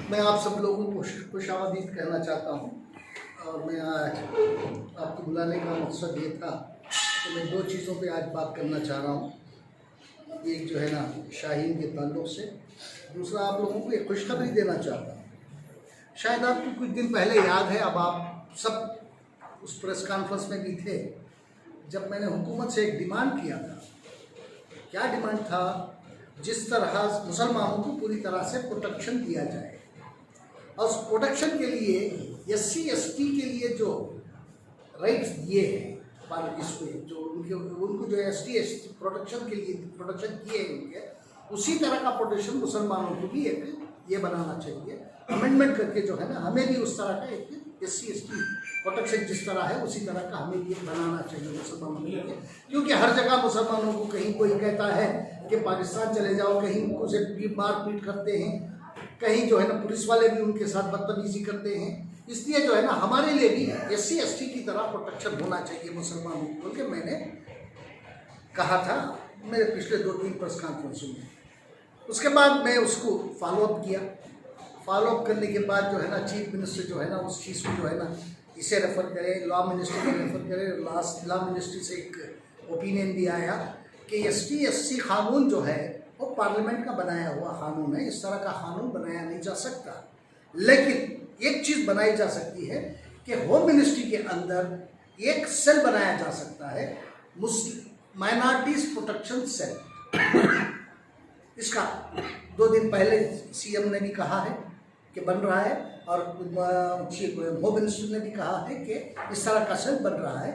मैं आप सब लोगों को खुशामदीद कहना चाहता हूँ। और मैं आज आपको बुलाने का मकसद ये था कि मैं दो चीज़ों पे आज बात करना चाह रहा हूँ। एक जो है ना शाहीन के ताल्लुक़ से, दूसरा आप लोगों को एक खुशखबरी देना चाहता हूँ। शायद आपको कुछ दिन पहले याद है, अब आप सब उस प्रेस कॉन्फ्रेंस में भी थे जब मैंने हुकूमत से एक डिमांड किया था। क्या डिमांड था? जिस तरह मुसलमानों को पूरी तरह से प्रोटेक्शन दिया जाए, और उस प्रोटेक्शन के लिए SC/ST के लिए जो राइट्स दिए हैं पर इस पे जो उनको जो ST/ST प्रोटेक्शन के लिए प्रोटेक्शन किए हैं उनके, उसी तरह का प्रोटेक्शन मुसलमानों को भी एक ये बनाना चाहिए, अमेंडमेंट करके जो है ना हमें भी उस तरह का एक SC/ST प्रोटेक्शन जिस तरह है उसी तरह का हमें ये बनाना चाहिए मुसलमानों के लिए। क्योंकि हर जगह मुसलमानों को कहीं कोई कहता है कि पाकिस्तान चले जाओ, कहीं उसे मार पीट करते हैं, कहीं जो है ना पुलिस वाले भी उनके साथ बदतमीजी करते हैं। इसलिए जो है ना हमारे लिए भी SC/ST की तरह प्रोटेक्शन होना चाहिए मुसलमानों को, बोल के मैंने कहा था मेरे पिछले 2-3 प्रेस कॉन्फ्रेंसों में। उसके बाद मैं उसको फॉलोअप किया। फॉलोअप करने के बाद जो है ना चीफ मिनिस्टर जो है ना उस चीज़ को जो है ना इसे रेफ़र करें, लॉ मिनिस्ट्री को रेफ़र करें। लॉ मिनिस्ट्री से एक ओपिनियन भी आया कि ST/SC कानून जो है वो पार्लियामेंट का बनाया हुआ कानून है, इस तरह का कानून बनाया नहीं जा सकता। लेकिन एक चीज़ बनाई जा सकती है कि होम मिनिस्ट्री के अंदर एक सेल बनाया जा सकता है, मुस्लिम माइनॉरिटीज़ प्रोटेक्शन सेल। इसका 2 दिन पहले CM ने भी कहा है कि बन रहा है, और होम मिनिस्टर ने भी कहा है कि इस तरह का सेल बन रहा है।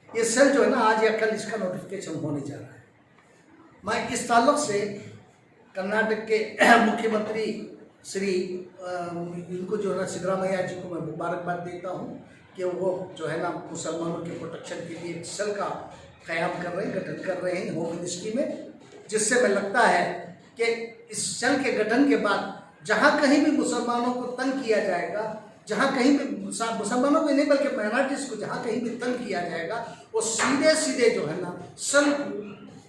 ये सेल जो है ना आज या कल इसका नोटिफिकेशन होने जा रहा है। मैं इस ताल्लुक़ से कर्नाटक के मुख्यमंत्री श्री इनको जो है ना सिद्धरामैया जी को मैं मुबारकबाद देता हूँ कि वो जो है ना मुसलमानों के प्रोटेक्शन के लिए एक सेल का क़याम कर रहे हैं, गठन कर रहे हैं होम मिनिस्ट्री में, जिससे मैं लगता है कि इस सेल के गठन के बाद जहाँ कहीं भी मुसलमानों को तंग किया जाएगा, जहाँ कहीं भी मुसलमानों को नहीं बल्कि माइनॉरिटीज़ को जहाँ कहीं भी तंग किया जाएगा, वो सीधे जो है ना सेल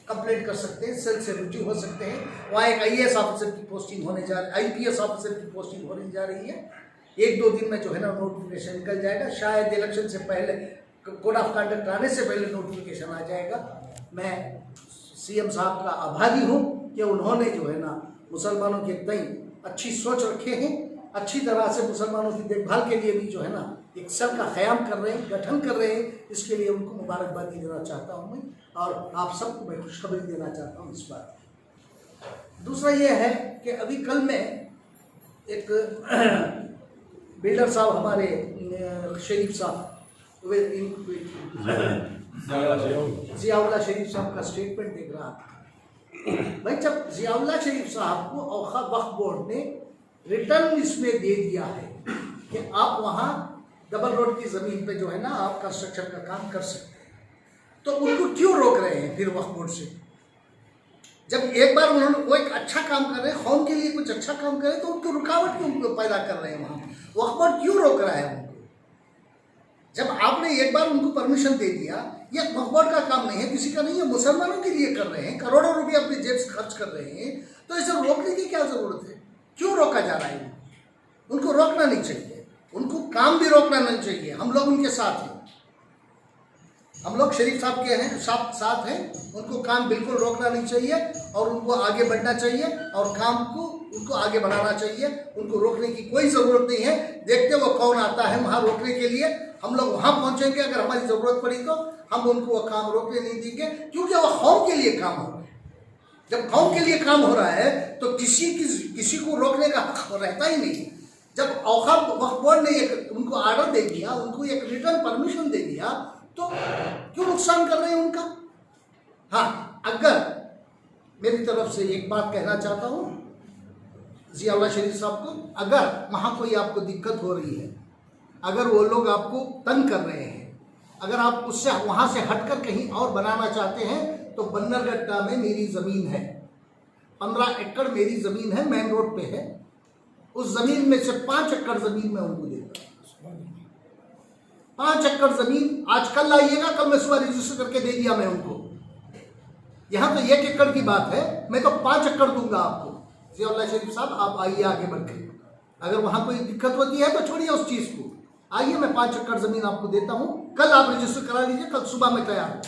कंप्लेंट कर सकते हैं, सेल से रुजू हो सकते हैं। वहाँ एक IAS ऑफिसर की पोस्टिंग होने जा रही, IPS ऑफिसर की पोस्टिंग होने जा रही है। 1-2 दिन में जो है ना नोटिफिकेशन निकल जाएगा, शायद इलेक्शन से पहले, कोड ऑफ कंडक्ट आने से पहले नोटिफिकेशन आ जाएगा। मैं CM साहब का आभारी हूँ कि उन्होंने जो है ना मुसलमानों के तय अच्छी सोच रखे हैं, अच्छी तरह से मुसलमानों की देखभाल के लिए भी जो है ना एक सेल का क़याम कर रहे हैं, गठन कर रहे हैं। इसके लिए उनको मुबारकबादी देना चाहता हूँ मैं, और आप सबको मैं खुशखबरी देना चाहता हूँ इस बात की। दूसरा ये है कि अभी कल में एक बिल्डर साहब हमारे शरीफ साहब ज़ियाउल्लाह शरीफ साहब का स्टेटमेंट देख रहा था। भाई जब ज़ियाउल्लाह शरीफ साहब को औक़ाफ़ वक्फ़ बोर्ड ने रिटर्न इसमें दे दिया है कि आप वहाँ डबल रोड की ज़मीन पे जो है ना आप कंस्ट्रक्शन का काम कर सकते हैं, तो उनको क्यों रोक रहे हैं फिर वक्फ़ बोर्ड से? जब एक बार उन्होंने वो एक अच्छा काम कर रहे हैं, कौम के लिए कुछ अच्छा काम करें, तो उनको रुकावट क्यों पैदा कर रहे हैं? वहाँ वक्फ़ बोर्ड क्यों रोक रहा है उनको? जब आपने एक बार उनको परमिशन दे दिया, ये वक्फ़ बोर्ड का काम नहीं है, किसी का नहीं है, मुसलमानों के लिए कर रहे हैं, करोड़ों रुपये अपनी जेब से खर्च कर रहे हैं, तो इसे रोकने की क्या ज़रूरत है? क्यों रोका जा रहा है? उनको रोकना नहीं चाहिए, उनको काम भी रोकना नहीं चाहिए। हम लोग उनके साथ हैं, हम लोग शरीफ साहब के हैं, साथ हैं। उनको काम बिल्कुल रोकना नहीं चाहिए और उनको आगे बढ़ना चाहिए और काम को उनको आगे बढ़ाना चाहिए। उनको रोकने की कोई ज़रूरत नहीं है। देखते वो कौन आता है वहाँ रोकने के लिए, हम लोग वहाँ पहुँचेंगे। अगर हमारी ज़रूरत पड़ी तो हम उनको वो काम रोकने नहीं देंगे, क्योंकि वो कौम के लिए काम हो रहा है। जब कौम के लिए काम हो रहा है तो किसी को रोकने का हक रहता ही नहीं। जब औक़ाफ़ वक्फ़ बोर्ड ने एक उनको आर्डर दे दिया, उनको एक रिटर्न परमिशन दे दिया, तो क्यों नुकसान कर रहे हैं उनका? हाँ, अगर मेरी तरफ से एक बात कहना चाहता हूँ ज़ियाउल्लाह शरीफ साहब को, अगर वहाँ कोई आपको दिक्कत हो रही है, अगर वो लोग आपको तंग कर रहे हैं, अगर आप उससे वहाँ से हटकर कहीं और बनाना चाहते हैं, तो बन्नरघट्टा में मेरी ज़मीन है, 15 एकड़ मेरी ज़मीन है, मेन रोड पे है। उस ज़मीन में से 5 एकड़ ज़मीन मैं उनको देता हूँ। 5 एकड़ ज़मीन आज कल आइएगा, कल मैं सुबह रजिस्टर करके दे दिया मैं उनको। यहाँ तो 1 एकड़ की बात है, मैं तो 5 एकड़ दूंगा आपको। ज़ियाउल्लाह शरीफ साहब आप आइए आगे बढ़ के, अगर वहाँ कोई दिक्कत होती है तो छोड़िए उस चीज़ को। आइए, मैं 5 एकड़ ज़मीन आपको देता हूँ, कल आप रजिस्टर करा लीजिए, कल सुबह में तैयार हूँ।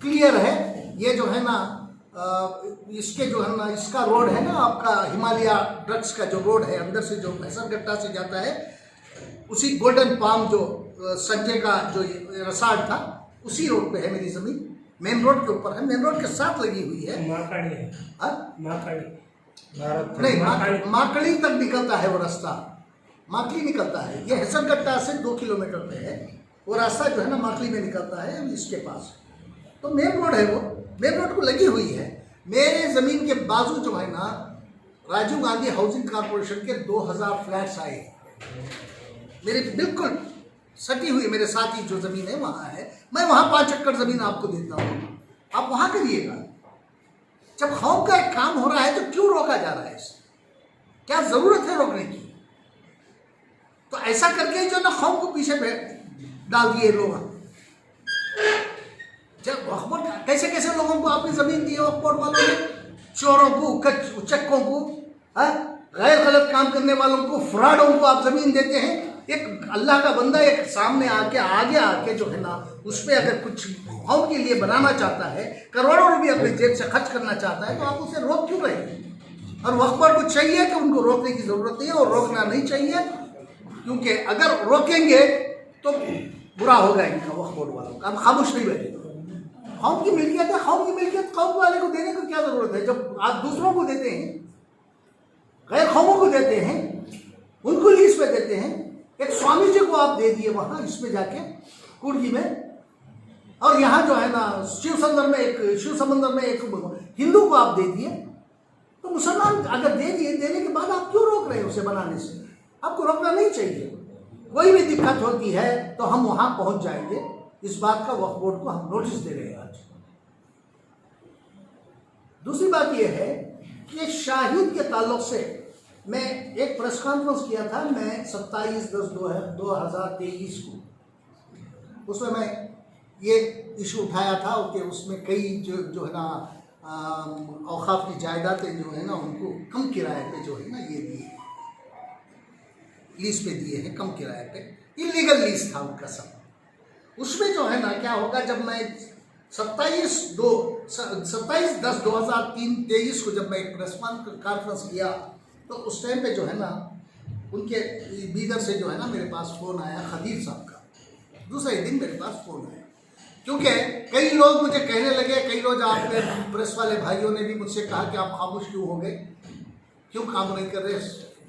क्लियर है? ये जो है ना इसके जो है ना, इसका रोड है ना आपका हिमालय ड्रग्स का जो रोड है, अंदर से जो भैंसरगट्टा से जाता है, उसी गोल्डन पाम जो संजय का जो रसाड़ था, उसी रोड पे है मेरी ज़मीन। मेन रोड के ऊपर है, मेन रोड के साथ लगी हुई है। माकड़ी है, नहीं, माकड़ी तक निकलता है वो रास्ता, माकड़ी निकलता है। ये हैसरगट्टा से 2 किलोमीटर पे है वो रास्ता, जो है ना माकड़ी में निकलता है इसके पास। तो मेन रोड है वो, मेन रोड को लगी हुई है। मेरे ज़मीन के बाजू जो है ना राजीव गांधी हाउसिंग कॉरपोरेशन के 2000 फ्लैट्स आए, मेरे बिल्कुल सटी हुई मेरे साथ ही जो ज़मीन है वहाँ है। मैं वहाँ 5 एकड़ ज़मीन आपको देता हूँ, आप वहाँ करिएगा। जब खौफ का एक काम हो रहा है तो क्यों रोका जा रहा है इसे? क्या ज़रूरत है रोकने की? तो ऐसा करके जो ना खौफ को पीछे डाल दिए लोग। जब वक्फ कैसे कैसे लोगों को आपकी ज़मीन दी है वक्फ बोर्ड वालों ने, चोरों को, उचक्कों को, गैर गलत काम करने वालों को, फ्रॉडों को आप ज़मीन देते हैं। एक अल्लाह का बंदा एक सामने आके आगे आके जो है ना उस पर अगर कुछ कौम के लिए बनाना चाहता है, करोड़ों रुपये अपने जेब से खर्च करना चाहता है, तो आप उसे रोक क्यों रहे हैं? और वक्फ बोर्ड को चाहिए कि उनको रोकने की ज़रूरत नहीं है और रोकना नहीं चाहिए, क्योंकि अगर रोकेंगे तो बुरा होगा इनका, वक्फ बोर्ड वालों का। हम खामोश नहीं बैठेंगे। कौम की मिल्कियत है, कौम की मिल्कियत कौम वाले को देने की क्या ज़रूरत है? जब आप दूसरों को देते हैं, गैर कौमों को देते हैं, उनको लीज पे देते हैं। एक स्वामी जी को आप दे दिए वहाँ इसमें जाके कुर्गी में, और यहाँ जो है ना शिव समंदर में एक हिंदू को आप दे दिए। तो मुसलमान अगर दे दिए, देने के बाद आप क्यों रोक रहे हैं उसे बनाने से? आपको रोकना नहीं चाहिए। कोई भी दिक्कत होती है तो हम वहाँ पहुँच जाएंगे। इस बात का वक्फ बोर्ड को हम नोटिस दे रहे हैं आज। दूसरी बात यह है कि शाहिद के ताल्लुक से मैं एक प्रेस कॉन्फ्रेंस किया था, मैं 27/10/2023 को। उसमें मैं ये इशू उठाया था कि उसमें कई जो है ना औकाफ की जायदादें जो है ना उनको कम किराए पे जो है ना ये दिए, लीज पे दिए हैं, कम किराए पे। इलीगल लीज था उनका सब। उसमें जो है ना क्या होगा, जब मैं 27/10/2023 को जब मैं एक प्रेस कॉन्फ्रेंस किया तो उस टाइम पे जो है ना उनके बीदर से जो है ना मेरे पास फ़ोन आया खदीर साहब का। दूसरे दिन मेरे पास फ़ोन आया, क्योंकि कई लोग मुझे कहने लगे, कई लोग आपने प्रेस वाले भाइयों ने भी मुझसे कहा कि आप खामोश क्यों हो गए, क्यों काम नहीं कर रहे,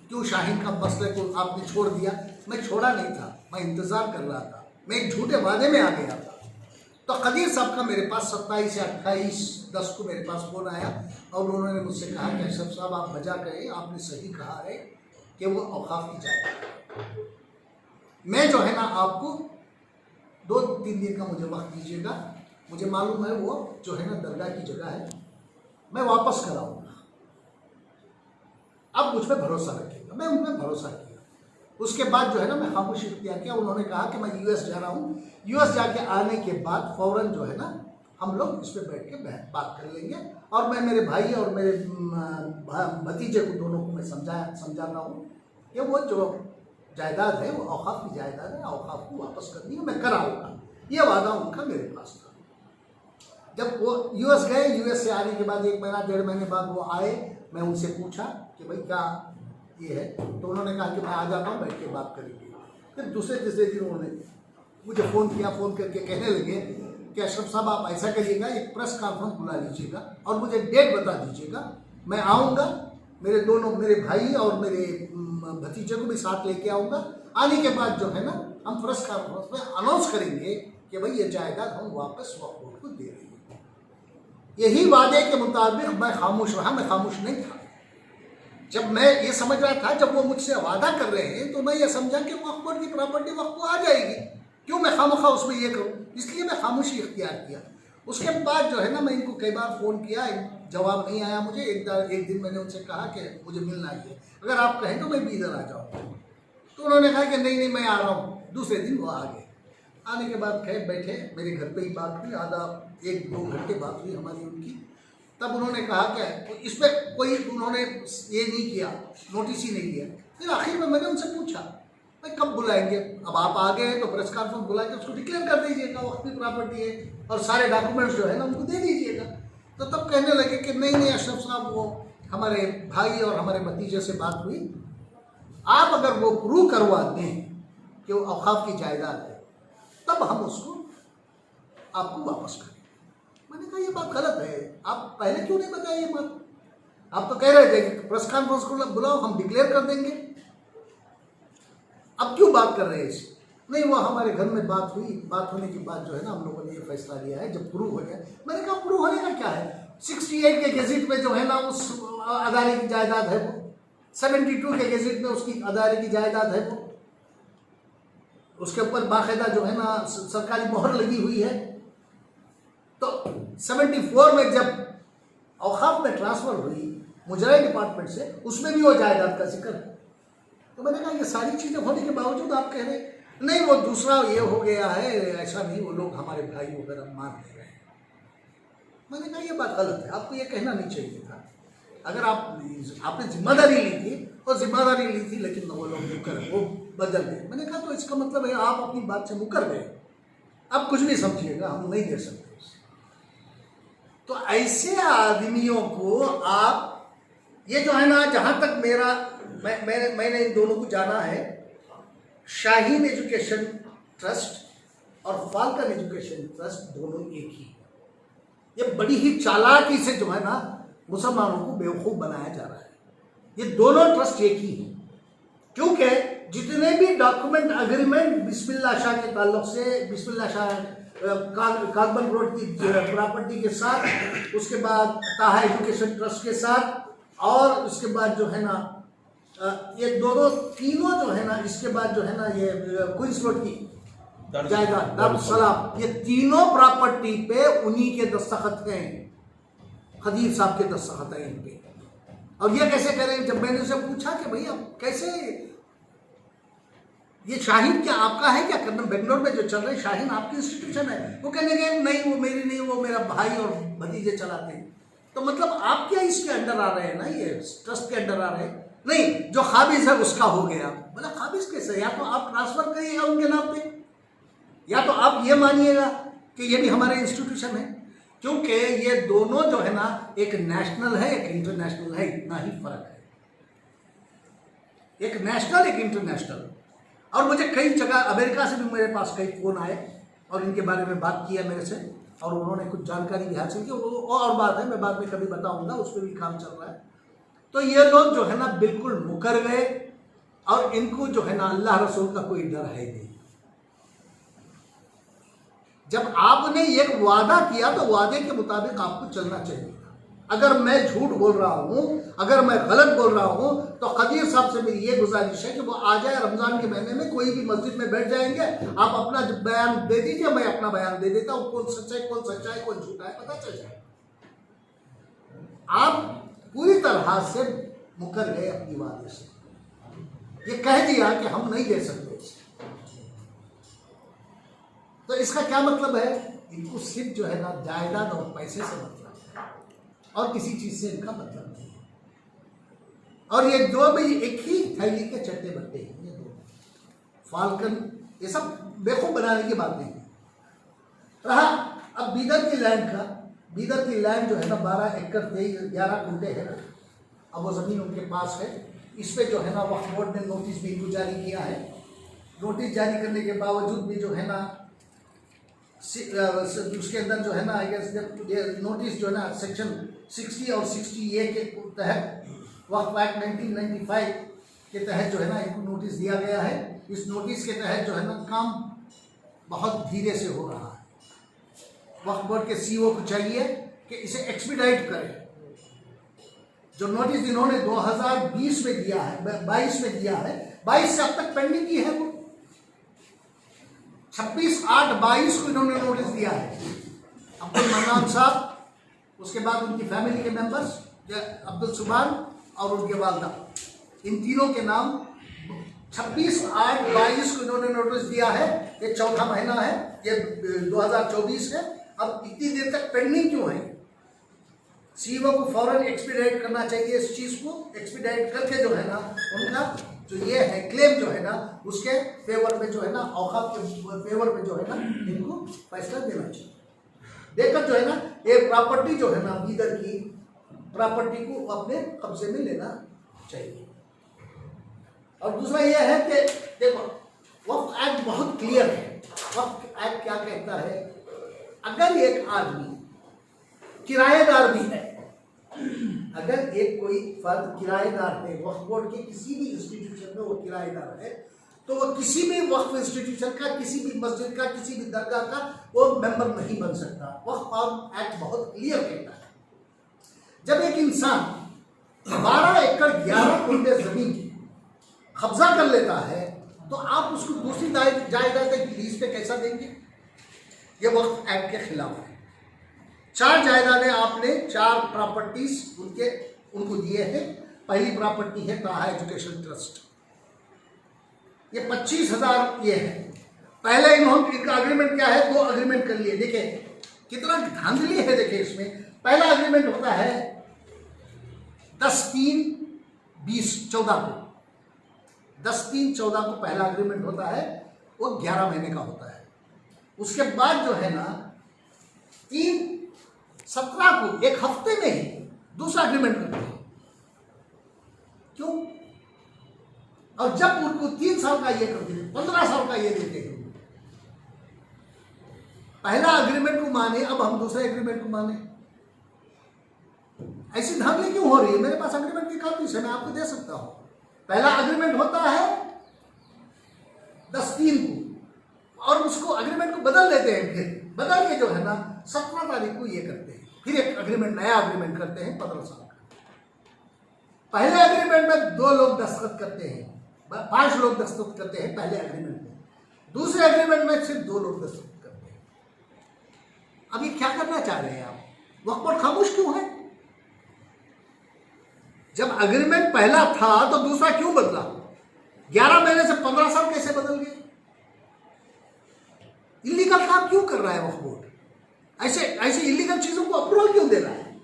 क्यों शाहीन का मसले को आपने छोड़ दिया। मैं छोड़ा नहीं था, मैं इंतज़ार कर रहा था, मैं एक झूठे वादे में आ गया था। तो खदीर साहब का मेरे पास 27 या 28/10 को मेरे पास फ़ोन आया और उन्होंने मुझसे कहा कि अशरफ साहब आप बजा करें, आपने सही कहा है कि वो औकाफ की जाएगा। मैं जो है ना आपको 2-3 दिन का मुझे वक्त दीजिएगा, मुझे मालूम है वो जो है ना दरगाह की जगह है, मैं वापस कराऊँगा। अब मुझ पर भरोसा रखिएगा। मैं उन पर भरोसा किया। उसके बाद जो है ना मैं खामोशी इख्तियार किया। उन्होंने कहा कि मैं यूएस जा रहा हूँ, यूएस जाके आने के बाद फ़ौरन जो है ना हम लोग इस पर बैठ के बात कर लेंगे। और मैं मेरे भाई और मेरे भतीजे को दोनों को मैं समझा रहा हूँ कि वो जो जायदाद है वो औकाफ की जायदाद है, औकाफ को वापस करनी है, मैं कराऊँगा। ये वादा उनका मेरे पास था। जब वो यूएस गए, यूएस से आने के बाद 1 महीना 1.5 महीने बाद वो आए, मैं उनसे पूछा कि भाई क्या ये है, तो उन्होंने कहा कि मैं आ जाता हूँ, बैठ के बात करेंगे। फिर दूसरे तीसरे दिन उन्होंने मुझे फ़ोन किया, फ़ोन करके कहने लगे कि अशरफ साहब आप ऐसा करिएगा, एक प्रेस कॉन्फ्रेंस बुला लीजिएगा और मुझे डेट बता दीजिएगा, मैं आऊँगा, मेरे भाई और मेरे भतीजे को भी साथ लेके आऊँगा। आने के बाद जो है ना हम प्रेस कॉन्फ्रेंस में अनाउंस करेंगे कि भाई ये जायदाद हम वापस वक्फ बोर्ड को दे रहे हैं। यही वादे के मुताबिक मैं खामोश रहा, मैं खामोश नहीं था। जब मैं ये समझ रहा था, जब वो मुझसे वादा कर रहे हैं तो मैं ये समझा कि वक्फ बोर्ड की प्रॉपर्टी वक्फ को आ जाएगी, क्यों मैं खामखा उसमें ये करूँ, इसलिए मैं खामोशी इख्तियार किया। उसके बाद जो है ना मैं इनको कई बार फ़ोन किया, जवाब नहीं आया मुझे। एक दिन मैंने उनसे कहा कि मुझे मिलना है, अगर आप कहें तो मैं भी इधर आ जाऊँ। तो उन्होंने कहा कि नहीं मैं आ रहा हूँ। दूसरे दिन वो आ गए। आने के बाद खैर बैठे, मेरे घर पे ही बात हुई, आधा 1-2 घंटे बात हुई हमारी उनकी। तब उन्होंने कहा कि इस पर कोई उन्होंने ये नहीं किया, नोटिस ही नहीं लिया। फिर आखिर में मैंने उनसे पूछा भाई कब बुलाएंगे, अब आप आ गए हैं तो प्रेस कॉन्फ्रेंस बुला के उसको डिक्लेयर कर दीजिएगा वक्फ की प्रॉपर्टी है और सारे डॉक्यूमेंट्स जो है ना उनको दे दीजिएगा। तो तब कहने लगे कि नहीं अशरफ साहब, वो हमारे भाई और हमारे भतीजे से बात हुई, आप अगर वो प्रूव करवा दें कि वो औकाफ की जायदाद है तब हम उसको आपको वापस करें। मैंने कहा ये बात गलत है, आप पहले क्यों नहीं बताया ये बात? आप तो कह रहे थे कि प्रेस कॉन्फ्रेंस को बुलाओ, हम डिक्लेयर कर देंगे, अब क्यों बात कर रहे हैं इससे? नहीं, वो हमारे घर में बात हुई, बात होने के बाद जो है ना हम लोगों ने ये फैसला लिया है जब प्रूव हो जाए। मैंने कहा प्रूव होने का क्या है, 68 के गेजेट में जो है ना उस अदारे की जायदाद है, वो 72 के गेजेट में उसकी अदारे की जायदाद है, वो उसके ऊपर बाकायदा जो है ना सरकारी मोहर लगी हुई है। तो 74 में जब औकाफ में ट्रांसफर हुई मुजराई डिपार्टमेंट से, उसमें भी वो जायदाद का जिक्र है। तो मैंने कहा ये सारी चीज़ें होने के बावजूद आप कह रहे नहीं वो दूसरा ये हो गया है, ऐसा नहीं, वो लोग हमारे भाई वगैरह मान ले रहे हैं। मैंने कहा ये बात गलत है, आपको ये कहना नहीं चाहिए था। अगर आपने जिम्मेदारी ली थी और जिम्मेदारी ली थी लेकिन वो लोग मुकर वो बदल गए। मैंने कहा तो इसका मतलब है आप अपनी बात से मुकर गए, अब कुछ भी समझिएगा, हम नहीं दे सकते। तो ऐसे आदमियों को आप ये जो है ना, जहाँ तक मैंने इन दोनों को जाना है, शाहीन एजुकेशन ट्रस्ट और फाल्कन एजुकेशन ट्रस्ट दोनों एक ही है। ये बड़ी ही चालाकी से जो है ना मुसलमानों को बेवकूफ़ बनाया जा रहा है। ये दोनों ट्रस्ट एक ही है, क्योंकि जितने भी डॉक्यूमेंट अग्रीमेंट बिस्मिल्लाह शाह के ताल्लुक से, बिस्मिल्लाह शाह कागबन रोड की प्रॉपर्टी के साथ, उसके बाद ताहा एजुकेशन ट्रस्ट के साथ, और उसके बाद जो है ना ये तीनों जो है ना, इसके बाद जो है ना ये क्वींस रोड की जायदाद दारुस्सलाम, ये तीनों प्रॉपर्टी पे उन्हीं के दस्तखत हैं, खदीर साहब के दस्तखत हैं इन पे। और ये कैसे करें? जब मैंने उसे पूछा कि भाई अब कैसे ये शाहीन क्या आपका है क्या? करना बेंगलोर में जो चल रहे शाहीन आपकी इंस्टीट्यूशन है? वो कहने गए नहीं वो मेरी नहीं, वो मेरा भाई और भतीजे चलाते हैं। तो मतलब आप क्या इसके अंडर आ रहे हैं ना, ये ट्रस्ट के अंडर आ रहे हैं? नहीं, जो खाबिज है उसका हो गया। बोला खाबिज कैसे? या तो आप ट्रांसफर करिएगा उनके नाम पे, या तो आप ये मानिएगा कि ये भी हमारे इंस्टीट्यूशन है, क्योंकि ये दोनों जो है ना एक नेशनल है एक इंटरनेशनल है, इतना ही फर्क है। एक नेशनल एक इंटरनेशनल। और मुझे कई जगह अमेरिका से भी मेरे पास कई फ़ोन आए और इनके बारे में बात किया मेरे से, और उन्होंने कुछ जानकारी भी हासिल की। वो और बात है, मैं बाद में कभी बताऊंगा, उस पर भी काम चल रहा है। तो ये लोग जो है ना बिल्कुल मुकर गए, और इनको जो है ना अल्लाह रसूल का कोई डर है नहीं। जब आपने एक वादा किया तो वादे के मुताबिक आपको चलना चाहिए। अगर मैं झूठ बोल रहा हूं, अगर मैं गलत बोल रहा हूं, तो खदीर साहब से मेरी ये गुजारिश है कि वो आ जाए रमजान के महीने में, कोई भी मस्जिद में बैठ जाएंगे, आप अपना बयान दे दीजिए, मैं अपना बयान दे देता हूं, कौन सच्चा है कौन झूठा है पता चल जाए। आप पूरी तरह से मुकर गए अपनी वादे से, ये कह दिया कि हम नहीं दे सकते। तो इसका क्या मतलब है? इनको सिर्फ जो है ना जायदाद और पैसे से मतलब है, और किसी चीज से इनका मतलब नहीं है। और ये दो भी एक ही थैली के चट्टे बट्टे हैं, ये दो फाल्कन, ये सब बेवकूफ बनाने की बात नहीं है। रहा अब बीदर की लैंड का, बीदर की लैंड जो है ना 12 एकड़ 11 कुंटे है ना, अब वो ज़मीन उनके पास है। इस पे जो है ना वक्फ बोर्ड ने नोटिस भी इनको जारी किया है। नोटिस जारी करने के बावजूद भी जो है ना उसके अंदर जो है ना आई गेस ये नोटिस जो है ना सेक्शन 60 और 60A के तहत वक्फ एक्ट 1995 के तहत जो है ना इनको नोटिस दिया गया है। इस नोटिस के तहत जो है ना काम बहुत धीरे से हो रहा है। वक्फ बोर्ड के CEO को चाहिए कि इसे एक्सपीडाइट करें। जो नोटिस इन्होंने 2020 में दिया है, 22 में दिया है, 22 से अब तक पेंडिंग की है, वो 26/8/22 को इन्होंने नोटिस दिया है। अब्दुल मन्नान साहब, उसके बाद उनकी फैमिली के मेंबर्स अब्दुल सुभान और उनके वालदा, इन तीनों के नाम 26/8/22 को इन्होंने नोटिस दिया है। ये चौथा महीना है, ये 2024 है। अब इतनी देर तक पेंडिंग क्यों है? सीईओ को फौरन एक्सपीडाइट करना चाहिए, इस चीज़ को एक्सपीडाइट करके जो है ना उनका जो ये है क्लेम जो है ना उसके फेवर में जो है ना औकात के फेवर में जो है ना इनको फैसला देना चाहिए। देकर जो है ना ये प्रॉपर्टी जो है ना बीदर की प्रॉपर्टी को अपने कब्जे में लेना चाहिए। और दूसरा ये है कि देखो वक्फ एक्ट बहुत क्लियर है। वक्फ एक्ट क्या कहता है, अगर एक आदमी किराएदार भी है, अगर एक कोई फर्द किराएदार है, वक्फ बोर्ड के किसी भी इंस्टीट्यूशन में वो किराएदार है, तो वो किसी भी वक्फ इंस्टीट्यूशन का, किसी भी मस्जिद का, किसी भी दरगाह का वो मेंबर नहीं बन सकता। वक्फ एक्ट बहुत क्लियर कहता है। जब एक इंसान 12 एकड़ 11 कुंटे जमीन कब्जा कर लेता है तो आप उसको दूसरी जायदाद लीज पे कैसा देंगे? ये वक्फ एक्ट के खिलाफ है। 4 जायदादें आपने 4 प्रॉपर्टीज उनको दिए हैं। पहली प्रॉपर्टी है ताहा एजुकेशन ट्रस्ट, ये 25,000 ये है। पहले इनका अग्रीमेंट क्या है, 2 अग्रीमेंट कर लिए। देखिए कितना धांधली है। देखिए इसमें पहला अग्रीमेंट होता है 10/3/2014 को, 10/3/14 को पहला अग्रीमेंट होता है, वो 11 महीने का होता है। उसके बाद जो है ना 3/17 को, एक हफ्ते में ही दूसरा अग्रीमेंट करते हैं। क्यों? और जब उनको 3 साल का ये करते हैं, 15 साल का ये देते हैं। पहला अग्रीमेंट को माने, अब हम दूसरे अग्रीमेंट को माने। ऐसी धांधली क्यों हो रही है? मेरे पास अग्रीमेंट की कॉपी है, मैं आपको दे सकता हूं। पहला अग्रीमेंट होता है 10/3 को और उसको अग्रीमेंट को बदल देते हैं। फिर बदल के जो है ना 17 तारीख को ये करते हैं, फिर एक अग्रीमेंट, नया अग्रीमेंट करते हैं 15 साल का। पहले अग्रीमेंट में 2 लोग दस्तखत करते हैं, 5 लोग दस्तखत करते हैं पहले अग्रीमेंट में। दूसरे अग्रीमेंट में सिर्फ 2 लोग दस्तखत करते हैं। अब ये क्या करना चाह रहे हैं आप? वक्फ बोर्ड खामोश क्यों है? जब अग्रीमेंट पहला था तो दूसरा क्यों बदला? 11 महीने से 15 साल कैसे बदल गए? इलीगल काम क्यों कर रहा है वक्फ बोर्ड? ऐसे इलीगल चीजों को अप्रूवल क्यों दे रहा है?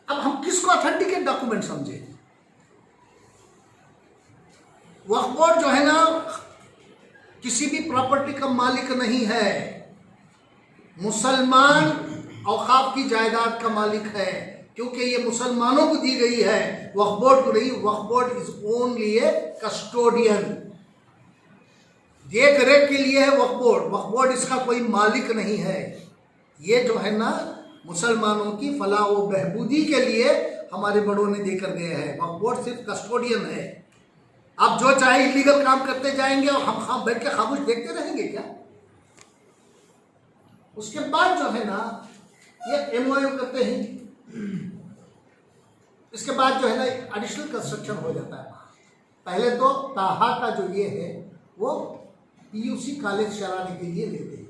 अब हम किसको ऑथेंटिकेट डॉक्यूमेंट समझे? वक्फ बोर्ड जो है ना किसी भी प्रॉपर्टी का मालिक नहीं है, मुसलमान औकाफ की जायदाद का मालिक है, क्योंकि ये मुसलमानों को दी गई है, वक्फ बोर्ड को नहीं। Waqf board is only a custodian, देख रेख के लिए है वक्फ बोर्ड। वक्फ बोर्ड इसका कोई मालिक नहीं है। ये जो है ना मुसलमानों की फलाह व बहबूदी के लिए हमारे बड़ों ने देकर गए हैं। वक्फ बोर्ड सिर्फ कस्टोडियन है। आप जो चाहे इलीगल काम करते जाएंगे और हम बैठ के खामोश देखते रहेंगे क्या? उसके बाद जो है ना ये एमओयू करते हैं। इसके बाद जो है ना एडिशनल कंस्ट्रक्शन हो जाता है। पहले तो ताहा का जो ये है वो पीयूसी कॉलेज चलाने के लिए लेते हैं।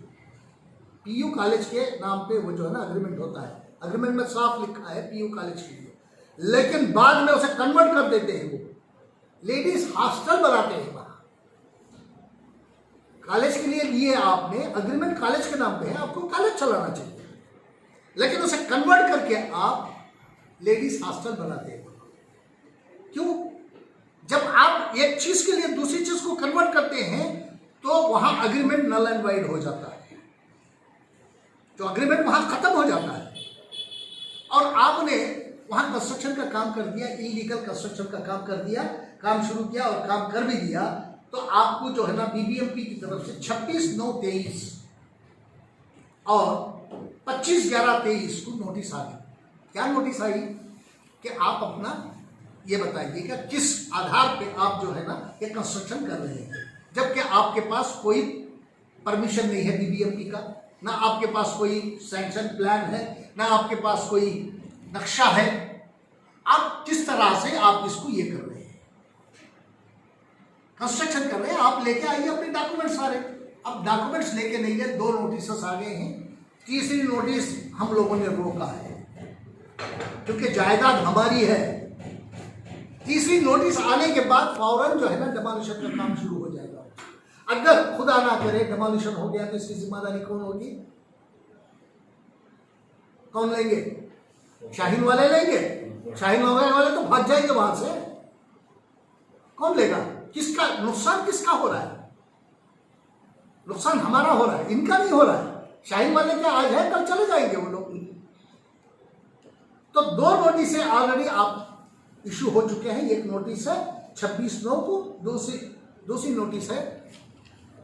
पीयू कॉलेज के नाम पे वो जो है ना अग्रीमेंट होता है। अग्रीमेंट में साफ लिखा है पीयू कॉलेज के लिए, लेकिन बाद में उसे कन्वर्ट कर देते हैं। वो लेडीज हॉस्टल बनाते हैं वहां। कॉलेज के लिए आपने अग्रीमेंट कॉलेज के नाम पे है, आपको कॉलेज चलाना चाहिए, लेकिन उसे कन्वर्ट करके आप लेडीज हॉस्टल बनाते हैं। क्यों? जब आप एक चीज के लिए दूसरी चीज को कन्वर्ट करते हैं तो वहां अग्रीमेंट नल एंड वाइड हो जाता है, तो अग्रीमेंट वहां खत्म हो जाता है। और आपने वहां कंस्ट्रक्शन का काम कर दिया, इलीगल कंस्ट्रक्शन का काम कर दिया, काम शुरू किया और काम कर भी दिया, तो आपको जो है ना बीबीएमपी की तरफ से 26/9/23 और 25/11/23 को नोटिस आ गई। क्या नोटिस आई कि आप अपना ये बताइएगा किस आधार पे आप जो है ना ये कंस्ट्रक्शन कर रहे हैं, जबकि आपके पास कोई परमिशन नहीं है बीबीएमपी का, ना आपके पास कोई सैंक्शन प्लान है, ना आपके पास कोई नक्शा है। आप किस तरह से आप इसको ये कर रहे हैं, कंस्ट्रक्शन कर रहे हैं। आप लेके आइए अपने डॉक्यूमेंट्स सारे। अब डॉक्यूमेंट्स लेके नहीं गए, 2 नोटिस आ गए हैं, तीसरी नोटिस हम लोगों ने रोका है क्योंकि जायदाद हमारी है। तीसरी नोटिस आने के बाद फौरन जो है ना डिमोलिशन का काम शुरू हो जाएगा। अगर खुदा ना करे डिमोलिशन हो गया तो इसकी जिम्मेदारी कौन होगी? कौन लेंगे? शाहीन वाले लेंगे, शाहीन वाले तो भाग जाएंगे वहां से। कौन लेगा? किसका नुकसान, किसका हो रहा है? नुकसान हमारा हो रहा है, इनका नहीं हो रहा है। शाहीन वाले क्या आज है, कल चले जाएंगे वो लोग। तो 2 नोटिस ऑलरेडी आप इशू हो चुके हैं। एक नोटिस है 26/9 को, दूसरी नोटिस है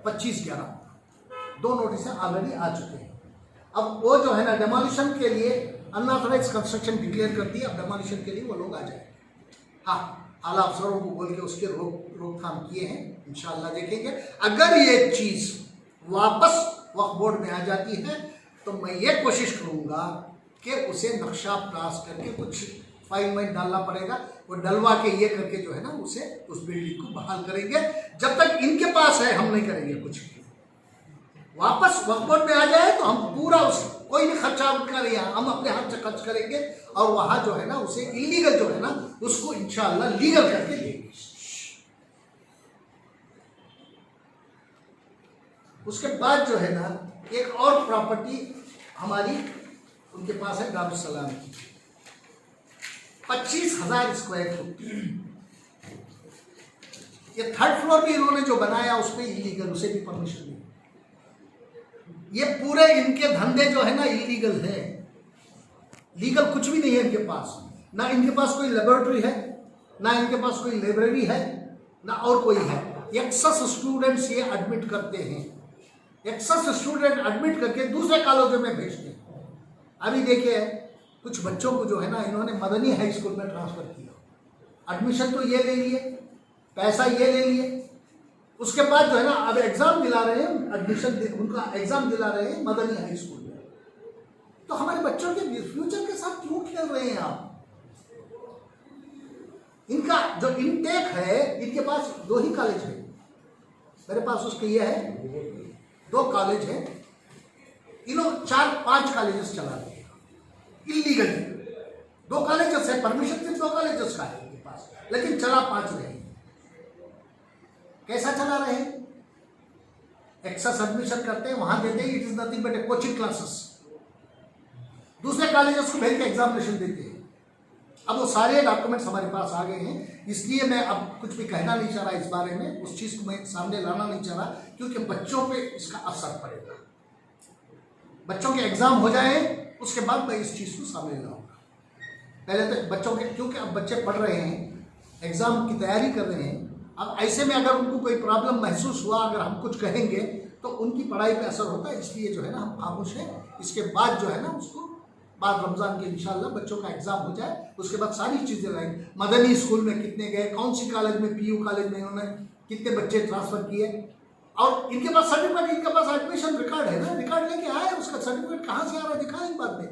25/11। 2 नोटिस ऑलरेडी आ चुके हैं। अब वो जो है ना डेमोलिशन के लिए अनऑथराइज कंस्ट्रक्शन डिक्लेयर करती है। अब डेमोलिशन के लिए वो लोग आ जाएंगे। हाँ, आला अफसरों को बोल के उसके रोकथाम किए हैं। इंशाल्लाह देखेंगे। अगर ये चीज वापस वक्फ बोर्ड में आ जाती है तो मैं ये कोशिश करूंगा कि उसे नक्शा पास करके कुछ फाइन वाइन डालना पड़ेगा। वो डलवा के ये करके जो है ना उसे उस बिल्डिंग को बहाल करेंगे। जब तक इनके पास है हम नहीं करेंगे कुछ। वापस वक्फ बोर्ड में आ जाए तो हम पूरा उस कोई भी खर्चा उनका नहीं है, हम अपने हाथ से खर्च करेंगे और वहां जो है ना उसे इलीगल जो है ना उसको इंशाल्लाह लीगल करके देंगे। उसके बाद जो है ना एक और प्रॉपर्टी हमारी उनके पास है दारुस्सलाम की, 25,000 स्क्वायर फुट। ये 3rd फ्लोर भी इन्होंने जो बनाया उसमें इलीगल, उसे भी परमिशन नहीं। ये पूरे इनके धंधे जो है ना इलीगल है, लीगल कुछ भी नहीं है इनके पास। ना इनके पास कोई लेबोरेटरी है, ना इनके पास कोई लाइब्रेरी है, ना और कोई है। एक्सेस स्टूडेंट्स ये एडमिट करते हैं, एक्सेस स्टूडेंट एडमिट करके दूसरे कॉलेजों में भेजते हैं। अभी देखिए कुछ बच्चों को जो है ना इन्होंने मदनी हाई स्कूल में ट्रांसफर किया। एडमिशन तो ये ले लिए, पैसा ये ले लिए, उसके बाद जो है ना अब एग्जाम दिला रहे हैं, एडमिशन उनका एग्जाम दिला रहे हैं मदनी हाई स्कूल में। तो हमारे बच्चों के फ्यूचर के साथ क्यों खेल रहे हैं आप? इनका जो इनटेक है, इनके पास 2 ही कॉलेज है, मेरे पास उसके ये है 2 कॉलेज है। इन्होंने 4-5 कॉलेजेस चला रहे हैं इलीगली। 2 कॉलेजेस है, परमिशन सिर्फ 2 कॉलेजेस का है इनके पास, लेकिन चला 5 रहे हैं। कैसा चला रहे हैं? एक्सेस एडमिशन करते हैं, वहां देते हैं, it is nothing but A coaching classes. दूसरे कॉलेजेस को भेज के एग्जामिनेशन देते हैं। अब वो सारे डॉक्यूमेंट्स हमारे पास आ गए हैं, इसलिए मैं अब कुछ भी कहना नहीं चाह रहा इस बारे में, उस चीज को मैं सामने लाना नहीं चाह रहा, क्योंकि बच्चों पे इसका असर पड़ेगा। बच्चों के एग्जाम हो जाए उसके बाद मैं इस चीज को सामने लाऊंगा। पहले तो बच्चों के, क्योंकि अब बच्चे पढ़ रहे हैं, एग्जाम की तैयारी कर रहे हैं। अब ऐसे में अगर उनको कोई प्रॉब्लम महसूस हुआ, अगर हम कुछ कहेंगे तो उनकी पढ़ाई पे असर होता है। इसलिए जो है ना हम खामोश हैं। इसके बाद जो है ना उसको बाद रमज़ान के इंशाल्लाह बच्चों का एग्जाम हो जाए, उसके बाद सारी चीज़ें लाएंगे। मदनी स्कूल में कितने गए, कौन सी कॉलेज में, PU कॉलेज में इन्होंने कितने बच्चे ट्रांसफर किए, और इनके पास सर्टिफिकेट, इनके पास एडमिशन रिकॉर्ड है ना, रिकॉर्ड लेके आए, उसका सर्टिफिकेट कहाँ से आ रहा है दिखाएं बाद में।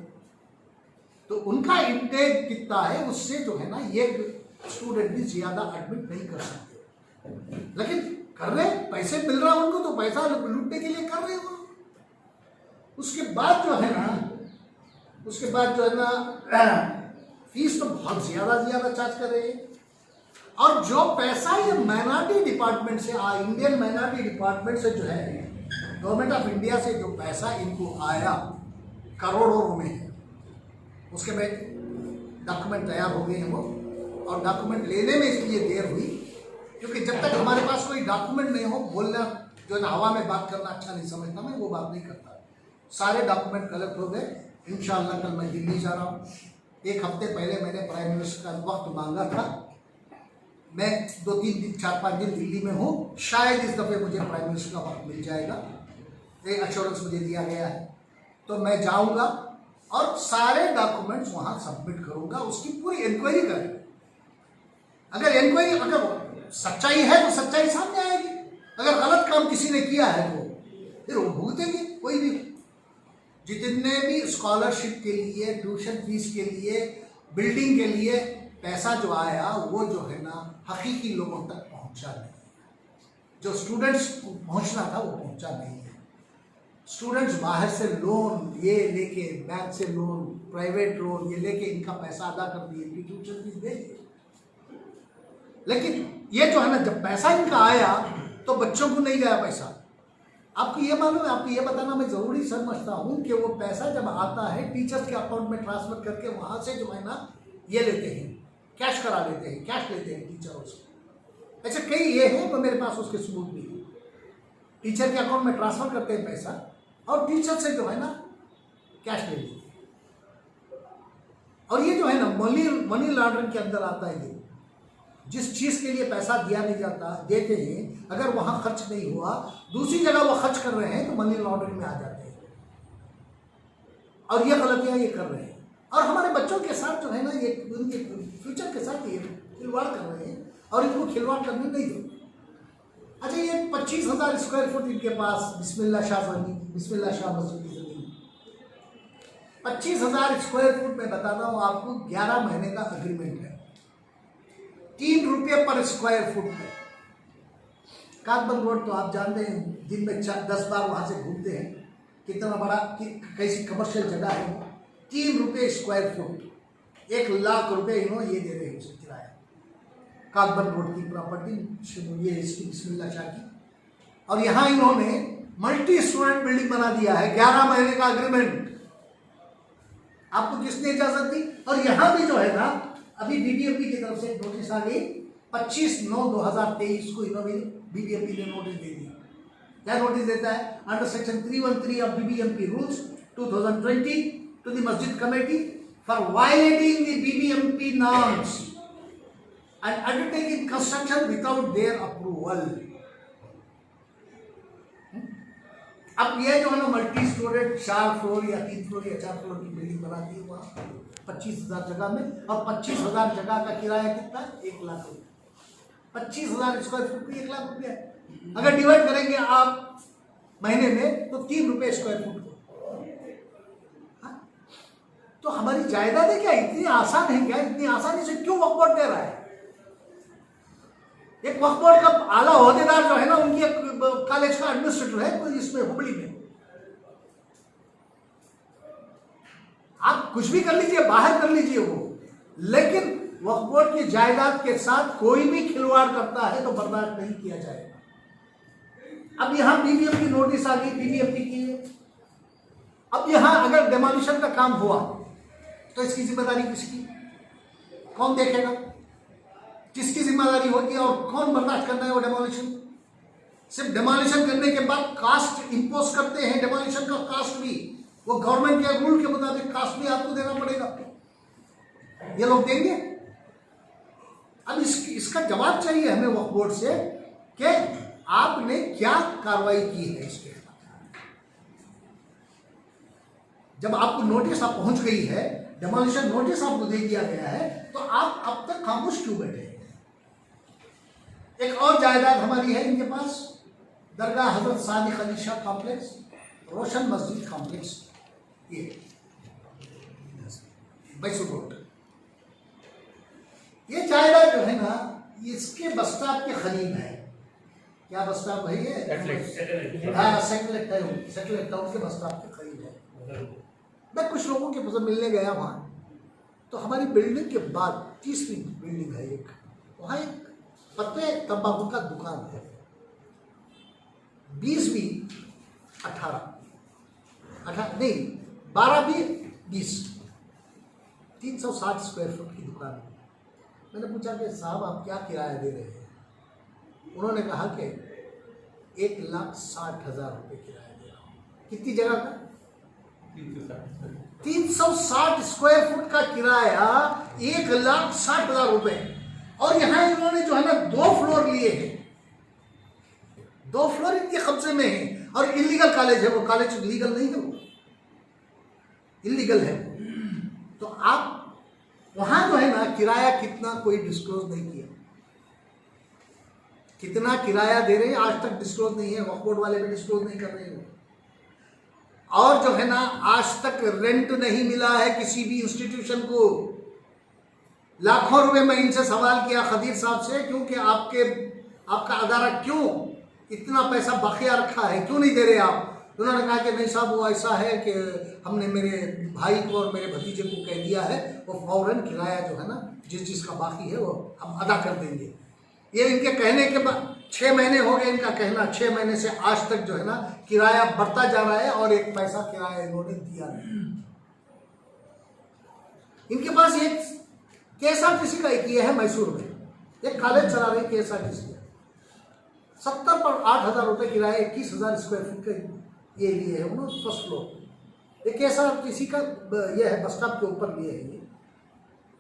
तो उनका इंटेक कितना है उससे जो है ना ये स्टूडेंट भी ज्यादा एडमिट नहीं कर सकते, लेकिन कर रहे, पैसे मिल रहा है उनको तो पैसा लूटने के लिए कर रहे हो। उसके बाद जो है ना फीस तो बहुत ज्यादा चार्ज कर रहे हैं। और जो पैसा ये माइनॉरिटी डिपार्टमेंट से इंडियन माइनॉरिटी डिपार्टमेंट से जो है गवर्नमेंट ऑफ इंडिया से जो पैसा इनको आया करोड़ों में है, उसके बाद डॉक्यूमेंट तैयार हो गए हैं वो, और डॉक्यूमेंट लेने में इसलिए देर हुई क्योंकि जब तक हमारे पास कोई डॉक्यूमेंट नहीं हो, बोलना जो ना हवा में बात करना अच्छा नहीं समझता, मैं वो बात नहीं करता। सारे डॉक्यूमेंट कलेक्ट हो गए। इंशाल्लाह कल मैं दिल्ली जा रहा हूँ। 1 हफ्ते पहले मैंने प्राइम मिनिस्टर का वक्त मांगा था। मैं 2-3 दिन 4-5 दिन दिल्ली में हूँ, शायद इस दफ़े मुझे प्राइम मिनिस्टर का वक्त मिल जाएगा, एक एश्योरेंस मुझे दिया गया है। तो मैं जाऊँगा और सारे डॉक्यूमेंट्स वहाँ सबमिट करूँगा, उसकी पूरी इंक्वायरी करेंगे। अगर सच्चाई है तो सच्चाई सामने आएगी, अगर गलत काम किसी ने किया है तो फिर वो भुगतेंगे। कोई भी जितने भी स्कॉलरशिप के लिए, ट्यूशन फीस के लिए, बिल्डिंग के लिए पैसा जो आया वो जो है ना हकीकी लोगों तक पहुंचा नहीं, जो स्टूडेंट्स को पहुंचना था वो पहुंचा नहीं है। स्टूडेंट्स बाहर से लोन ये लेके, बैंक से लोन, प्राइवेट लोन ये लेके इनका पैसा अदा कर दिए, इनकी ट्यूशन फीस दे दिए, लेकिन ये जो है ना जब पैसा इनका आया तो बच्चों को नहीं गया पैसा। आपको ये मालूम है, आपको ये बताना मैं ज़रूरी समझता हूँ कि वो पैसा जब आता है टीचर्स के अकाउंट में ट्रांसफ़र करके वहाँ से जो है ना ये लेते हैं, कैश करा लेते हैं, कैश लेते हैं टीचरों से। ऐसे कई ये हैं तो मेरे पास उसके सबूत भी हैं। टीचर के अकाउंट में ट्रांसफ़र करते हैं पैसा और टीचर से जो है ना कैश ले लेते हैं। और ये जो है ना मनी लॉन्ड्रिंग के अंदर आता है। ये जिस चीज़ के लिए पैसा दिया नहीं जाता, देते हैं, अगर वहाँ खर्च नहीं हुआ दूसरी जगह वो खर्च कर रहे हैं तो मनी लॉन्ड्रिंग में आ जाते हैं और ये गलतियाँ ये कर रहे हैं। और हमारे बच्चों के साथ जो है ना ये उनके फ्यूचर के साथ ये खिलवाड़ कर रहे हैं और इनको खिलवाड़ करने नहीं दो। अच्छा, ये 25,000 स्क्वायर फुट इनके पास बिस्मिल्लाह शाह मस्जिद की ज़मीन, 25,000 स्क्वायर फुट में बता रहा हूँ आपको, 11 महीने का अग्रीमेंट है, 3 रुपये पर स्क्वायर फुट है। काकबन रोड तो आप जानते हैं, दिन में 10 बार वहाँ से घूमते हैं, कितना बड़ा कैसी कमर्शियल जगह है। 3 रुपये स्क्वायर फुट, 1 लाख रुपए इन्होंने ये दे रहे हैं उसे किराया। काकबन रोड की प्रॉपर्टी ये इसकी बिस्मिल्लाह शाह की, और यहाँ इन्होंने मल्टी स्टूडेंट बिल्डिंग बना दिया है, 11 महीने का अग्रीमेंट। आपको किसने इजाजत दी? और यहाँ भी जो है ना अभी बीबीएमपी की तरफ से नोटिस आ गई, 25/9/2023 को इन्होंने बीबीएमपी ने नोटिस दे दिया। क्या नोटिस देता है? Under section 313 of BBMP rules 2020 to the masjid committee for violating the BBMP norms and undertaking construction without their approval. अब ये जो है ना मल्टी स्टोरेज 4 फ्लोर या 3 फ्लोर या 4 फ्लोर की बिल्डिंग बनाती है वहाँ 25,000 जगह में, और 25,000 जगह का किराया कितना? 1 लाख रुपये। 25,000 स्क्वायर फुट में 1 लाख रुपया है। अगर डिवाइड करेंगे आप महीने में तो 3 रुपये स्क्वायर फुट को। तो हमारी जायदादें क्या इतनी आसान है क्या? इतनी आसानी से क्यों वक्फ बोर्ड दे रहा है? एक वक्फ बोर्ड का आला ओहदेदार जो है ना उनकी एक कॉलेज का एडमिनिस्ट्रेटर है कोई इसमें हुबली में। आप कुछ भी कर लीजिए, बाहर कर लीजिए वो, लेकिन वक्फ बोर्ड की जायदाद के साथ कोई भी खिलवाड़ करता है तो बर्दाश्त नहीं किया जाएगा। अब यहां बीबीएमपी नोटिस आ गई, बीबीएमपी की। अब यहां अगर डेमोलिशन का काम हुआ तो इसकी जिम्मेदारी किसकी? कौन देखेगा? किसकी जिम्मेदारी होगी और कौन बर्दाश्त करना है वो डेमोलिशन? सिर्फ डेमोलिशन करने के बाद कास्ट इंपोज करते हैं, डेमोलिशन का कास्ट भी वो गवर्नमेंट के रूल के मुताबिक कास्ट भी आपको देना पड़ेगा। ये लोग देंगे? अब इसका जवाब चाहिए हमें वक्फ बोर्ड से कि आपने क्या कार्रवाई की है इसके खिलाफ। जब आपको नोटिस आप पहुंच गई है, डेमोलिशन नोटिस आपको दे दिया गया है, तो आप अब तक खामोश क्यों बैठे हैं? एक और जायदाद हमारी है इनके पास, दरगाह हजरत सादिक अली शाह कॉम्प्लेक्स, रोशन मस्जिद कॉम्प्लेक्स, ये मैसूर रोड। ये जायदाद जो है ना इसके बस स्टॉप के करीब है। क्या बस स्टॉप है ये? हाँ, सेटेलाइट टाउन के बस स्टॉप के करीब है। मैं कुछ लोगों के पास मिलने गया वहाँ, तो हमारी बिल्डिंग के बाद तीसरी बिल्डिंग है एक, वहाँ एक पत्ते तंबाकू का दुकान है। 20 भी 18 नहीं 12 भी 20, 360 स्क्वायर फुट की दुकान है। मैंने पूछा कि साहब आप क्या किराया दे रहे हैं? उन्होंने कहा कि 1,60,000 रुपये किराया दे रहा हूँ। कितनी जगह का? 360 स्क्वायर फुट का किराया 1,60,000 रुपये। और यहाँ इन्होंने जो है ना 2 फ्लोर लिए हैं, 2 फ्लोर इनके कब्जे में है, और इलीगल कॉलेज है वो। कॉलेज लीगल नहीं है, वो इलीगल है। तो आप वहां जो है ना किराया कितना कोई डिस्क्लोज नहीं किया, कितना किराया दे रहे हैं आज तक डिस्क्लोज नहीं है। वक्फ बोर्ड वाले भी डिस्क्लोज नहीं कर रहे हैं। और जो है ना आज तक रेंट नहीं मिला है किसी भी इंस्टीट्यूशन को। लाखों रुपए मैं इनसे सवाल किया खदीर साहब से, क्योंकि आपका अदारा क्यों इतना पैसा बकिया रखा है, क्यों नहीं दे रहे आप? उन्होंने कहा कि नहीं साहब वो ऐसा है कि हमने मेरे भाई को और मेरे भतीजे को कह दिया है, वो फौरन किराया जो है ना जिस चीज़ का बाकी है वो हम अदा कर देंगे। ये इनके कहने के बाद 6 महीने हो गए इनका कहना, 6 महीने से आज तक जो है ना किराया बढ़ता जा रहा है और एक पैसा किराया इन्होंने दिया नहीं। इनके पास एक KSRTC का एक ये है मैसूर में, एक कॉलेज चला रही KSRTC, 70 पर 8,000 रुपये किराया, 21,000 स्क्वायर फीट का ये लिए है उन्होंने फर्स्ट फ्लोर। एक KSRTC का ये है, बस स्टॉप के ऊपर लिए है ये।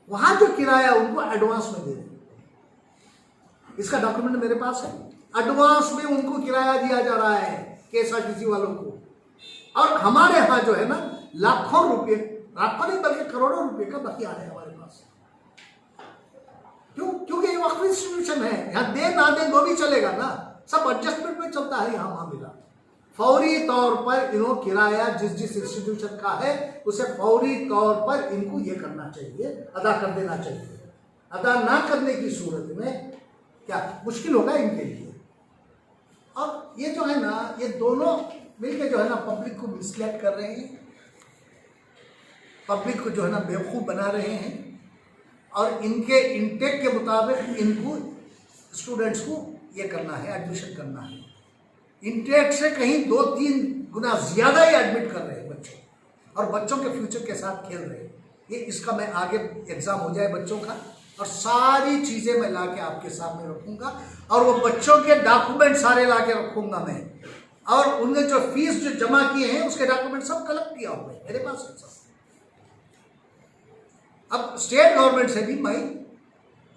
वहां जो किराया उनको एडवांस में दे रहे, इसका डॉक्यूमेंट मेरे पास है। एडवांस में उनको किराया दिया जा रहा है KSRTC वालों को, और हमारे यहाँ जो है ना लाखों रुपए, लाखों नहीं बल्कि करोड़ों रुपए का बकिया है हमारे पास। क्यों? क्योंकि ये वक्फ इंस्टीट्यूशन है, यहाँ दे ना दे वो भी चलेगा ना, सब एडजस्टमेंट में चलता है यहाँ मामला। फौरी तौर पर इन्हों किराया जिस इंस्टीट्यूशन का है उसे फौरी तौर पर इनको ये करना चाहिए, अदा कर देना चाहिए। अदा ना करने की सूरत में क्या मुश्किल होगा इनके लिए। और ये जो है ना, ये दोनों मिलके जो है ना पब्लिक को मिसगाइड कर रहे हैं, पब्लिक को जो है ना बेवकूफ़ बना रहे हैं, और इनके इंटेक के मुताबिक इनको स्टूडेंट्स को ये करना है, एडमिशन करना है। इंटेक से कहीं 2-3 गुना ज़्यादा ही एडमिट कर रहे हैं बच्चों, और बच्चों के फ्यूचर के साथ खेल रहे हैं। ये इसका मैं आगे एग्ज़ाम हो जाए बच्चों का, और सारी चीज़ें मैं ला के आपके सामने रखूँगा, और वो बच्चों के डॉक्यूमेंट सारे ला के रखूँगा मैं, और उनने जो फीस जो जमा किए हैं उसके डॉक्यूमेंट सब कलेक्ट किया हुआ है मेरे पास है सब। अब स्टेट गवर्नमेंट से भी मैं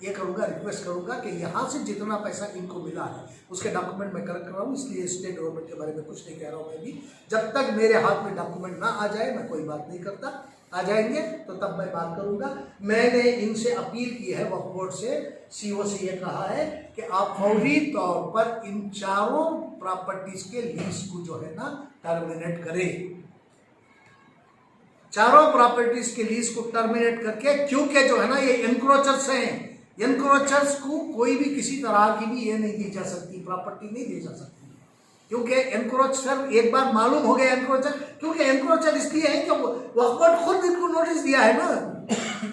ये करूँगा, रिक्वेस्ट करूँगा कि यहाँ से जितना पैसा इनको मिला है उसके डॉक्यूमेंट मैं कलेक्ट कर रहा हूँ, इसलिए स्टेट गवर्नमेंट के बारे में कुछ नहीं कह रहा हूँ मैं भी। जब तक मेरे हाथ में डॉक्यूमेंट ना आ जाए मैं कोई बात नहीं करता, आ जाएंगे तो तब मैं बात करूँगा। मैंने इनसे अपील की है, वक्फ बोर्ड से, CO से ये कहा है कि आप फौरी तौर पर इन चारों प्रॉपर्टीज के लीज को जो है ना टर्मिनेट करें, चारों प्रॉपर्टीज के लीज को टर्मिनेट करके, क्योंकि जो है ना ये एनक्रोचर्स हैं, एनक्रोचर्स को कोई भी किसी तरह की भी ये नहीं दी जा सकती, प्रॉपर्टी नहीं दी जा सकती, क्योंकि एनक्रोचर एक बार मालूम हो गया एनक्रोचर, क्योंकि एनक्रोचर इसलिए है कि वक्फ बोर्ड खुद इनको नोटिस दिया है ना,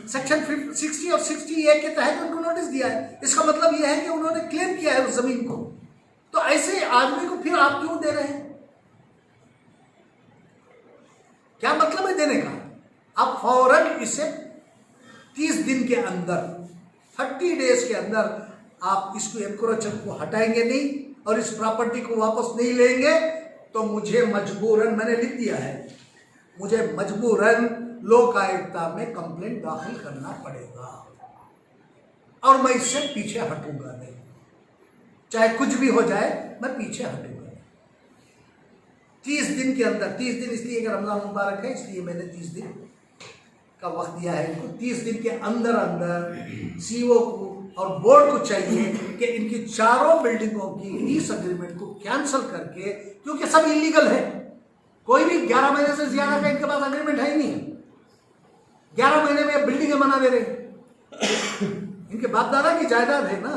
सेक्शन 60 और 60A के तहत उनको नोटिस दिया है। इसका मतलब यह है कि उन्होंने क्लेम किया है उस जमीन को, तो ऐसे आदमी को फिर आप क्यों दे रहे हैं? क्या मतलब है देने का? आप फौरन इसे 30 दिन के अंदर, 30 डेज के अंदर आप इसको एनक्रोचर को हटाएंगे नहीं और इस प्रॉपर्टी को वापस नहीं लेंगे तो मुझे मजबूरन, मैंने लिख दिया है, मुझे मजबूरन लोक आयुक्ता में कंप्लेंट दाखिल करना पड़ेगा, और मैं इससे पीछे हटूंगा नहीं, चाहे कुछ भी हो जाए मैं पीछे हटूंगा। 30 दिन के अंदर, 30 दिन इसलिए कि रमजान मुबारक है, इसलिए मैंने 30 दिन का वक्त दिया है इनको। 30 दिन के अंदर अंदर CO को और बोर्ड को चाहिए कि इनकी चारों बिल्डिंगों की लीज एग्रीमेंट को कैंसिल करके, क्योंकि सब इलीगल है, कोई भी 11 महीने से ज्यादा का इनके पास एग्रीमेंट है ही नहीं, 11 महीने में बिल्डिंगें बना दे रहे। इनके बाप दादा की जायदाद है ना,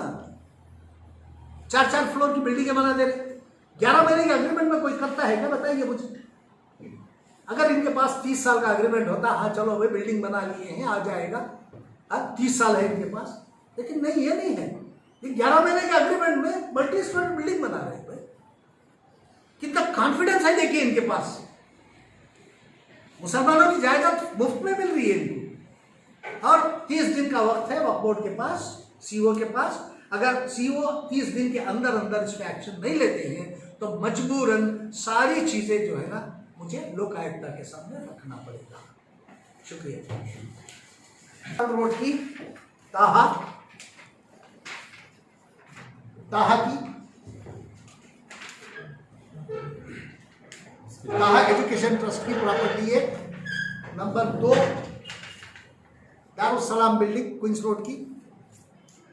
4-4 फ्लोर की बिल्डिंगें बना दे रहे। 11 महीने के एग्रीमेंट में कोई करता है क्या, बताइए मुझे। अगर इनके पास 30 साल का एग्रीमेंट होता, हाँ चलो भाई बिल्डिंग बना लिए हैं, आ जाएगा, 30 साल है इनके पास, लेकिन नहीं, ये नहीं है। ये 11 महीने के एग्रीमेंट में मल्टी स्टोरी बिल्डिंग बना रहे हैं भाई। कितना कॉन्फिडेंस है देखिए इनके पास, मुसलमानों की जायदाद मुफ्त में मिल रही है इनको, और 30 दिन का वक्त है वक्फ बोर्ड के पास, CO के पास। अगर CO 30 दिन के अंदर अंदर इस पर एक्शन नहीं लेते हैं तो मजबूरन सारी चीजें जो है ना मुझे लोक आयुक्ता के सामने रखना पड़ेगा। शुक्रिया। रोड की ताहा की ताहा एजुकेशन ट्रस्ट की प्रॉपर्टी है, number 2 Darussalam building Queens road की,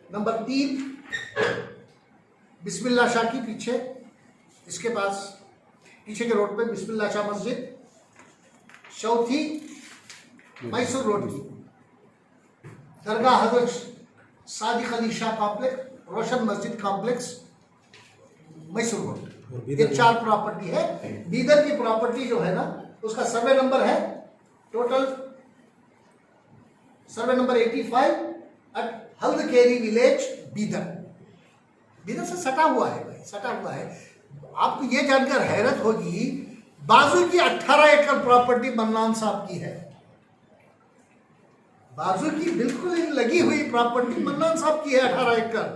नंबर 3 बिस्मिल्लाह शाह की पीछे, इसके पास पीछे के रोड पे बिस्मिल्लाह शाह मस्जिद, चौथी मैसूर रोड की दरगाह हजरत सादिक अली शाह कॉम्प्लेक्स, रोशन मस्जिद कॉम्प्लेक्स, मैसूर रोड। ये 4 प्रॉपर्टी है। बीदर की प्रॉपर्टी जो है ना उसका सर्वे नंबर है, total survey number 85 at Haldkeri village Bidar. बिना से सटा हुआ है भाई, सटा हुआ है। आपको ये जानकर हैरत होगी, बाजू की 18 एकड़ प्रॉपर्टी मन्नान साहब की है। बाजू की बिल्कुल लगी हुई प्रॉपर्टी मन्नान साहब की है 18 एकड़,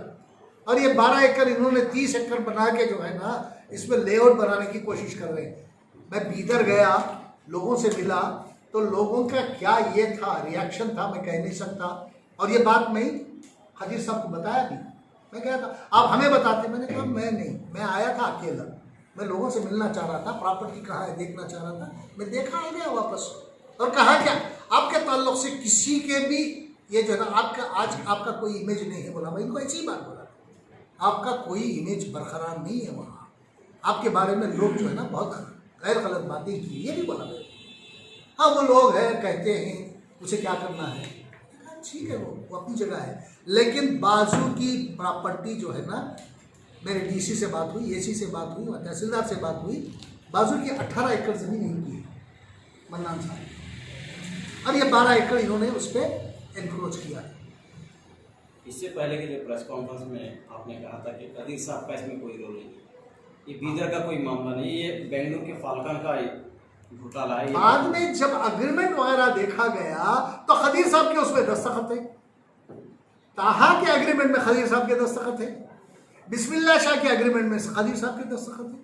और ये 12 एकड़ इन्होंने 30 एकड़ बना के जो है ना इसमें लेआउट बनाने की कोशिश कर रहे हैं। मैं बीदर गया, लोगों से मिला, तो लोगों का क्या ये था, रिएक्शन था, मैं कह नहीं सकता। और ये बात मैं खदीर साहब को बताया भी, मैं कहा था आप हमें बताते, मैंने कहा मैं नहीं, मैं आया था अकेला, मैं लोगों से मिलना चाह रहा था, प्रॉपर्टी कहाँ है देखना चाह रहा था, मैं देखा आ गया वापस। और कहा क्या आपके ताल्लुक से किसी के भी ये जो है ना आपका आज आपका कोई इमेज नहीं है, बोला मैं इनको ऐसी बात बोला, आपका कोई इमेज बरकरार नहीं है वहाँ, आपके बारे में लोग जो है ना बहुत गैर गलत बातें की, ये भी बोला मैंने। हाँ वो लोग हैं कहते हैं उसे क्या करना है, ठीक है वो अपनी जगह है, लेकिन बाजू की प्रॉपर्टी जो है ना, मेरे डीसी से बात हुई, एसी से बात हुई, तहसीलदार से बात हुई, बाजू की 18 एकड़ ज़मीन इनकी है मन्नान साहब, अब ये 12 एकड़ इन्होंने उस पर एनक्रोच किया है। इससे पहले के लिए प्रेस कॉन्फ्रेंस में आपने कहा था कि कदीर साहब का इसमें कोई रोल नहीं, ये बीदर का कोई मामला नहीं, ये बेंगलुरु के फाल्कन का घोटाला है। बाद में जब अग्रीमेंट वगैरह देखा गया तो खदीर साहब के उसमें दस्तखत है, ताहा के अग्रीमेंट में खदीर साहब के दस्तखत है, बिस्मिल्लाह शाह के अग्रीमेंट में खदीर साहब के दस्तखत है।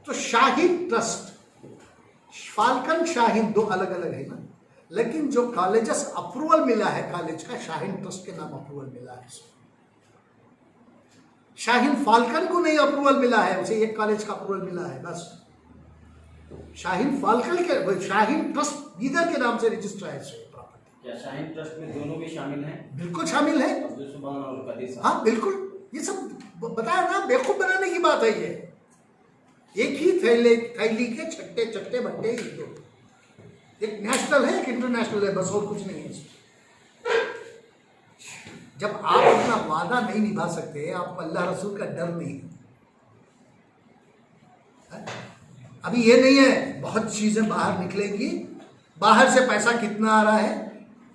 तो शाहीन ट्रस्ट, फाल्कन शाहीन दो अलग अलग है ना, लेकिन जो कॉलेजेस अप्रूवल मिला है कॉलेज का, शाहीन ट्रस्ट के नाम अप्रूवल मिला है। शाहीन फाल्कन को नहीं अप्रूवल मिला है, उसे एक कॉलेज का अप्रूवल मिला है बस। शाहीन फाल्कन के, शाहीन ट्रस्ट बीदर के नाम से रजिस्टर है प्रॉपर्टी। क्या शाहीन ट्रस्ट में दोनों भी शामिल हैं? बिल्कुल शामिल है, अब्दुल सुभान और कदीर साहब। हाँ बिल्कुल, ये सब बताया ना, बेवकूफ बनाने की बात है ये। एक ही थैली के छट्टे चट्टे बट्टे, एक नेशनल है एक इंटरनेशनल है, बस और कुछ नहीं है इसमें। जब आप अपना वादा नहीं निभा सकते, आपको अल्लाह रसूल का डर नहीं है। अभी ये नहीं है बहुत चीजें बाहर निकलेंगी, बाहर से पैसा कितना आ रहा है,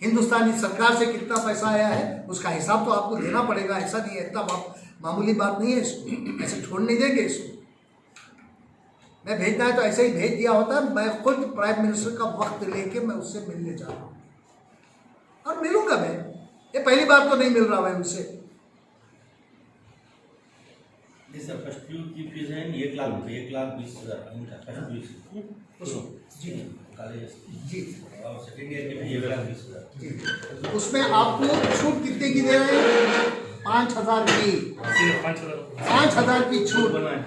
हिंदुस्तानी सरकार से कितना पैसा आया है, उसका हिसाब तो आपको देना पड़ेगा। ऐसा नहीं है, इतना मामूली बात नहीं है, इसको ऐसे छोड़ नहीं देंगे। इसको मैं भेजना है तो ऐसे ही भेज दिया होता। मैं खुद प्राइम मिनिस्टर का वक्त लेके मैं उससे मिलने जा रहा हूँ और मिलूंगा मैं, ये पहली बार तो नहीं मिल रहा है उनसे। सर फर्स्ट ईयर की फीस है 1,20,000 इनका फर्स्ट ईयर जी कॉलेज जी, और सेकंड ईयर की भी 1,20,000 जी। उसमें आपको छूट कितने की दे रहे हैं? 5,000 की, 5,000 की छूट। बना है।